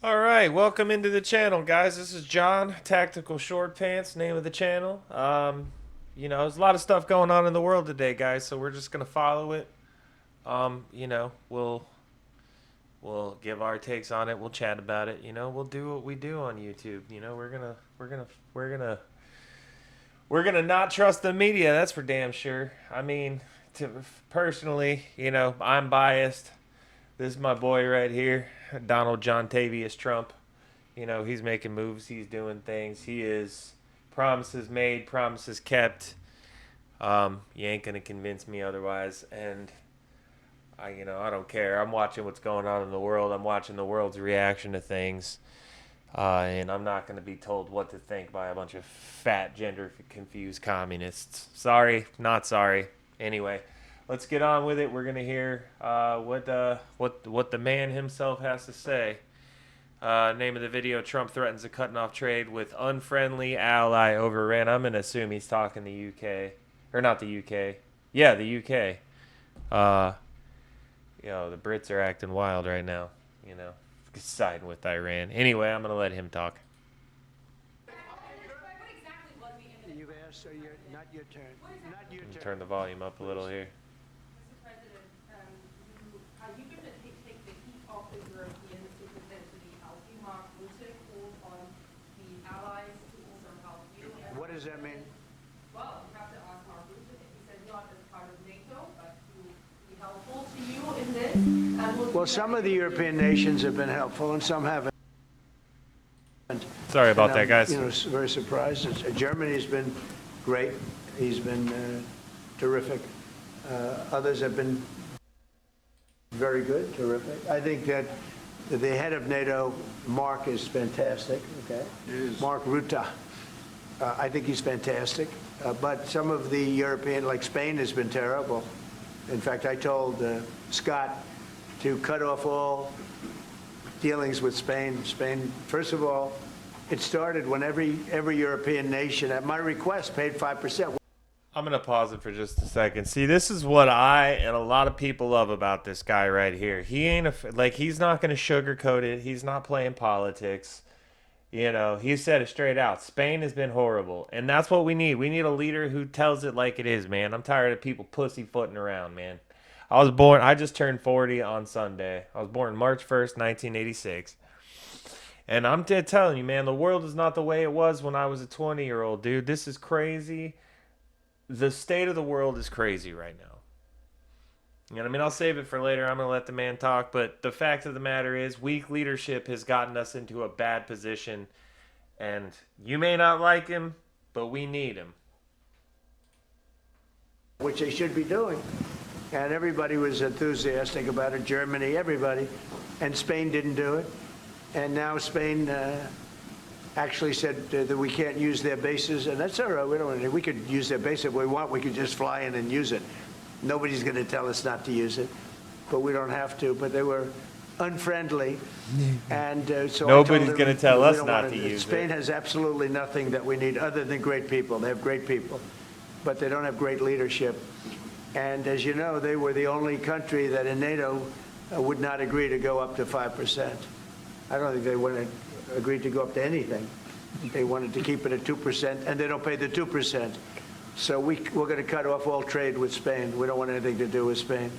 All right, welcome into the channel, guys. This is John, Tactical Short Pants, name of the channel. There's a lot of stuff going on in the world today, guys, so we're just gonna follow it. We'll give our takes on it. We'll chat about it. We'll do what we do on YouTube. We're gonna not trust the media. That's for damn sure. I mean, personally, I'm biased. This is my boy right here, Donald John Tavius Trump. He's making moves. He's doing things. He is promises made, promises kept. You ain't gonna convince me otherwise. And I don't care. I'm watching what's going on in the world. I'm watching the world's reaction to things. And I'm not going to be told what to think by a bunch of fat, gender-confused communists. Sorry, not sorry. Anyway, let's get on with it. We're going to hear what the man himself has to say. Name of the video: Trump threatens a cutting off trade with unfriendly ally over Iran. I'm going to assume he's talking the UK. Or not the UK. Yeah, the UK. The Brits are acting wild right now. Siding with Iran. Anyway, I'm going to let him talk. You've asked, so not your turn. Not your turn. Turn the volume up a little here. Mr. President, are you going to take the heat off the Europeans to potentially help you? Mark Rutte called on the allies to also help you. What does that mean? Well, you have to ask Mark Rutte. He said not as part of NATO, but to be helpful to you in this. Well, some of the European nations have been helpful and some haven't. Sorry about that, guys. Very surprised. Germany's been great. He's been terrific. Others have been very good, terrific. I think that the head of NATO, Mark, is fantastic. Okay, Mark Rutte. I think he's fantastic. But some of the European, like Spain, has been terrible. In fact, I told Scott to cut off all dealings with Spain. Spain, first of all, it started when every European nation, at my request, paid 5%. I'm going to pause it for just a second. See, this is what I and a lot of people love about this guy right here. He ain't he's not going to sugarcoat it. He's not playing politics. He said it straight out. Spain has been horrible, and that's what we need. We need a leader who tells it like it is, man. I'm tired of people pussyfooting around, man. I just turned 40 on Sunday. I was born March 1st, 1986. And I'm telling you, man, the world is not the way it was when I was a 20-year-old, dude. This is crazy. The state of the world is crazy right now. I'll save it for later. I'm going to let the man talk. But the fact of the matter is, weak leadership has gotten us into a bad position. And you may not like him, but we need him. Which they should be doing. And everybody was enthusiastic about it, Germany, everybody. And Spain didn't do it. And now Spain actually said that we can't use their bases, and that's all right. We could use their base if we want. We could just fly in and use it. Nobody's going to tell us not to use it, but we don't have to. But they were unfriendly, and so nobody's going to tell us not to use it. Spain has absolutely nothing that we need other than great people. They have great people, but they don't have great leadership. And as you know, they were the only country that in NATO would not agree to go up to 5%. I don't think they would have agreed to go up to anything. They wanted to keep it at 2%, and they don't pay the 2%. So we're going to cut off all trade with Spain. We don't want anything to do with Spain.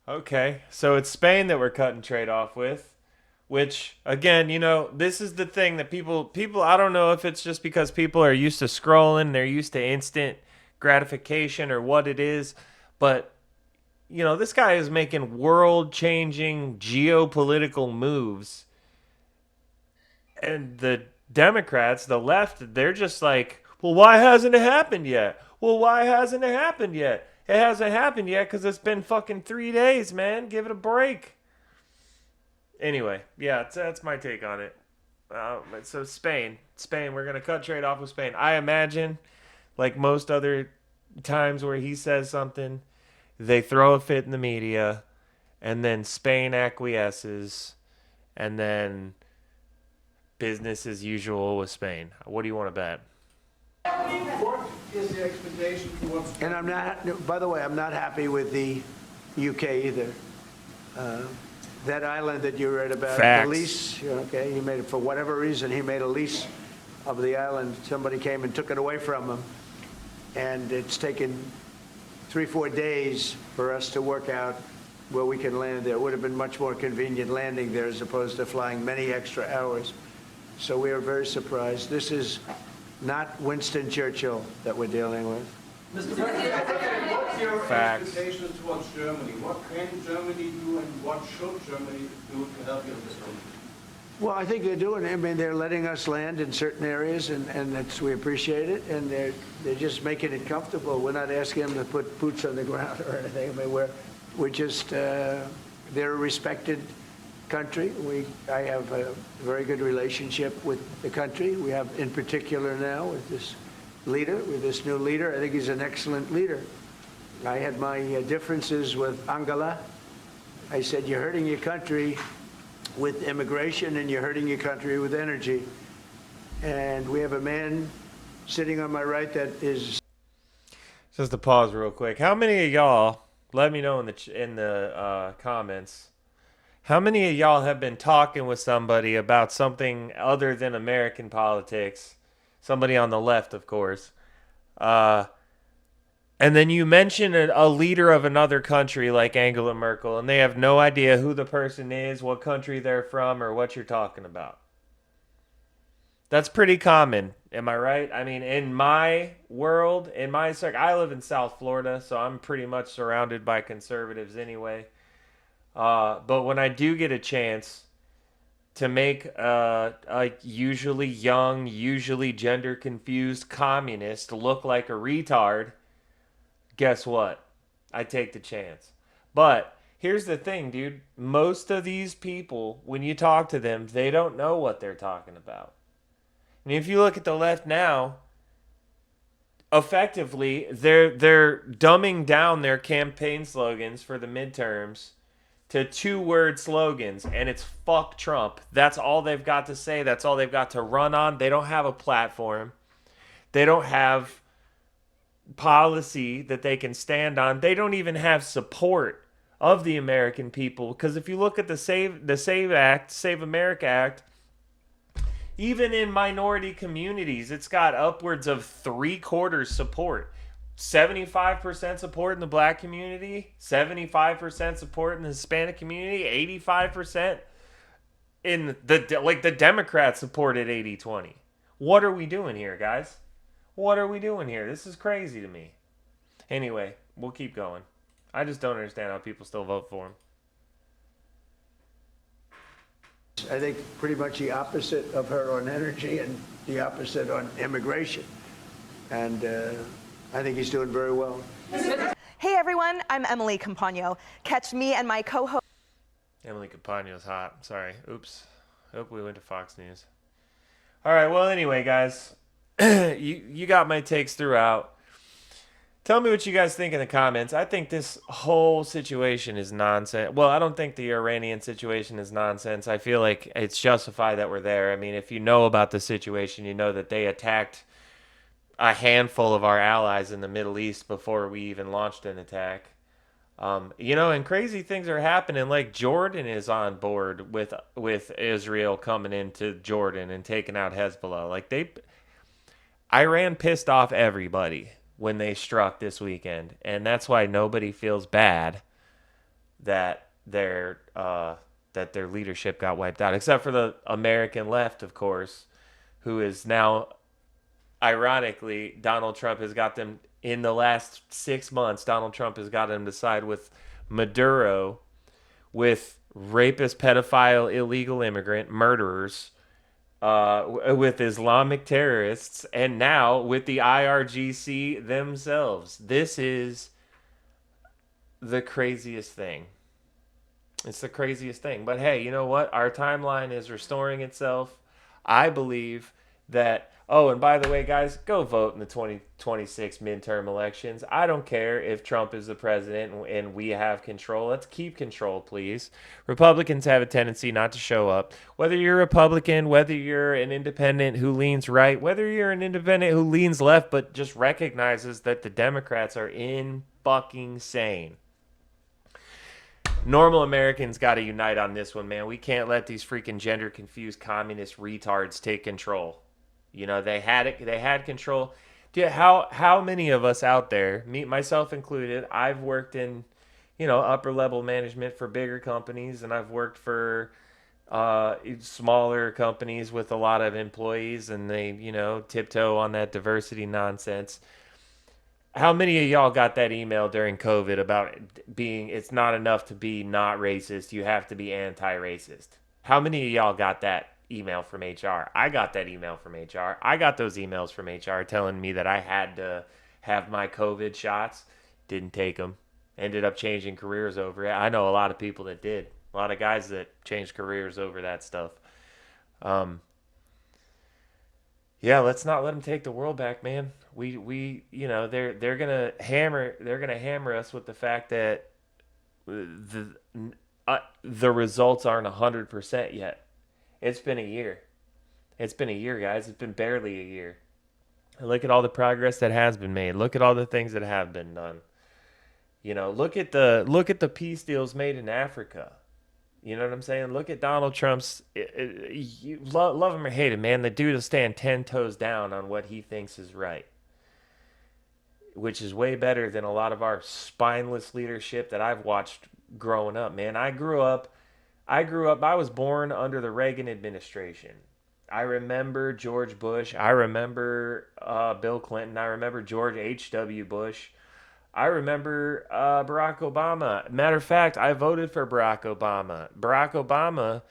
Okay, so it's Spain that we're cutting trade off with, which, again, this is the thing that people, I don't know if it's just because people are used to scrolling, they're used to instant gratification or what it is, but this guy is making world-changing geopolitical moves, and the Democrats, the left, they're just like, well, why hasn't it happened yet? Well, why hasn't it happened yet? It hasn't happened yet because it's been fucking 3 days, man. Give it a break. Anyway, yeah, that's my take on it. So Spain, we're going to cut trade off with Spain. I imagine, like most other times where he says something, they throw a fit in the media, and then Spain acquiesces, and then business as usual with Spain. What do you want to bet? What is the expectation for what's... And I'm not, by the way, I'm not happy with the UK either. that island that you read about, Facts. the lease, okay, he made it, for whatever reason, he made a lease of the island. Somebody came and took it away from him. And it's taken 3-4 days for us to work out where we can land there. It would have been much more convenient landing there as opposed to flying many extra hours. So we are very surprised. This is not Winston Churchill that we're dealing with. Mr. President, what's your Facts. expectations towards Germany? What can Germany do and what should Germany do to help you in this moment? Well, I think they're doing it. I mean, they're letting us land in certain areas, and that's, we appreciate it. And they're just making it comfortable. We're not asking them to put boots on the ground or anything. I mean, we're just, they're a respected country. I have a very good relationship with the country. We have, in particular now, with this leader, with this new leader. I think he's an excellent leader. I had my differences with Angela. I said, you're hurting your country with immigration, and you're hurting your country with energy. And we have a man sitting on my right that is... Just to pause real quick. How many of y'all, let me know in the comments, how many of y'all have been talking with somebody about something other than American politics? Somebody on the left, of course. And then you mention a leader of another country like Angela Merkel, and they have no idea who the person is, what country they're from, or what you're talking about. That's pretty common. Am I right? I mean, in my world, in my circle, I live in South Florida, so I'm pretty much surrounded by conservatives anyway. But when I do get a chance to make a usually young, usually gender confused communist look like a retard, guess what? I take the chance. But here's the thing, dude. Most of these people, when you talk to them, they don't know what they're talking about. And if you look at the left now, effectively, they're dumbing down their campaign slogans for the midterms to 2-word slogans, and it's fuck Trump. That's all they've got to say. That's all they've got to run on. They don't have a platform. They don't have policy that they can stand on. They don't even have support of the American people, because if you look at the Save America Act, even in minority communities, it's got upwards of 3/4 support. 75% support in the black community, 75% support in the Hispanic community, 85% in the Democrats supported 80-20. What are we doing here, guys? What are we doing here? This is crazy to me. Anyway, we'll keep going. I just don't understand how people still vote for him. I think pretty much the opposite of her on energy and the opposite on immigration. And I think he's doing very well. Hey everyone, I'm Emily Campagno. Catch me and my co-host. Emily Campagno's hot. Sorry. Oops. Hope we went to Fox News. All right. Well, anyway, guys, you got my takes throughout. Tell me what you guys think in the comments. I think this whole situation is nonsense. Well, I don't think the Iranian situation is nonsense. I feel like it's justified that we're there. I mean, if you know about the situation, you know that they attacked a handful of our allies in the Middle East before we even launched an attack. And crazy things are happening. Like Jordan is on board with Israel coming into Jordan and taking out Hezbollah. Iran pissed off everybody when they struck this weekend, and that's why nobody feels bad that their leadership got wiped out, except for the American left, of course, who is now, ironically, Donald Trump has got them in the last 6 months. Donald Trump has got them to side with Maduro, with rapist, pedophile, illegal immigrant, murderers, with Islamic terrorists, and now with the IRGC themselves. This is the craziest thing. It's the craziest thing. But hey, you know what? Our timeline is restoring itself. I believe that... Oh, and by the way, guys, go vote in the 2026 midterm elections. I don't care if Trump is the president and we have control. Let's keep control, please. Republicans have a tendency not to show up. Whether you're a Republican, whether you're an independent who leans right, whether you're an independent who leans left but just recognizes that the Democrats are in fucking sane. Normal Americans got to unite on this one, man. We can't let these freaking gender confused communist retards take control. You know, they had it. They had control. Dude, how many of us out there, me myself included, I've worked in, upper level management for bigger companies, and I've worked for smaller companies with a lot of employees, and they, tiptoe on that diversity nonsense. How many of y'all got that email during COVID about it's not enough to be not racist, you have to be anti-racist? How many of y'all got that email from HR? I got that email from HR. I got those emails from HR telling me that I had to have my COVID shots. Didn't take them. Ended up changing careers over it. I know a lot of people that did. A lot of guys that changed careers over that stuff. Yeah, let's not let them take the world back, man. They're gonna hammer us with the fact that the results aren't 100% yet. It's been a year. It's been a year, guys. It's been barely a year. And look at all the progress that has been made. Look at all the things that have been done. Look at the peace deals made in Africa. You know what I'm saying? Look at Donald Trump's. You love him or hate him, man. The dude will stand 10 toes down on what he thinks is right, which is way better than a lot of our spineless leadership that I've watched growing up, man. I was born under the Reagan administration. I remember George Bush. I remember Bill Clinton. I remember George H.W. Bush. I remember Barack Obama. Matter of fact, I voted for Barack Obama. Barack Obama,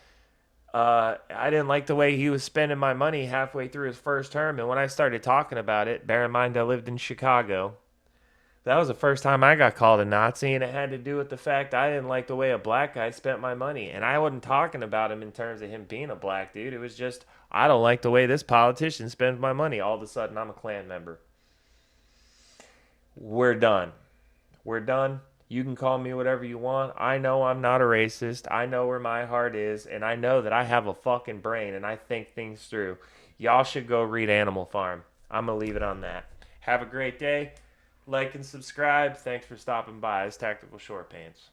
I didn't like the way he was spending my money halfway through his first term. And when I started talking about it, bear in mind I lived in Chicago, that was the first time I got called a Nazi, and it had to do with the fact I didn't like the way a black guy spent my money. And I wasn't talking about him in terms of him being a black dude. It was just, I don't like the way this politician spends my money. All of a sudden, I'm a Klan member. We're done. We're done. You can call me whatever you want. I know I'm not a racist. I know where my heart is, and I know that I have a fucking brain, and I think things through. Y'all should go read Animal Farm. I'm going to leave it on that. Have a great day. Like and subscribe. Thanks for stopping by. It's Tactical Short Pants.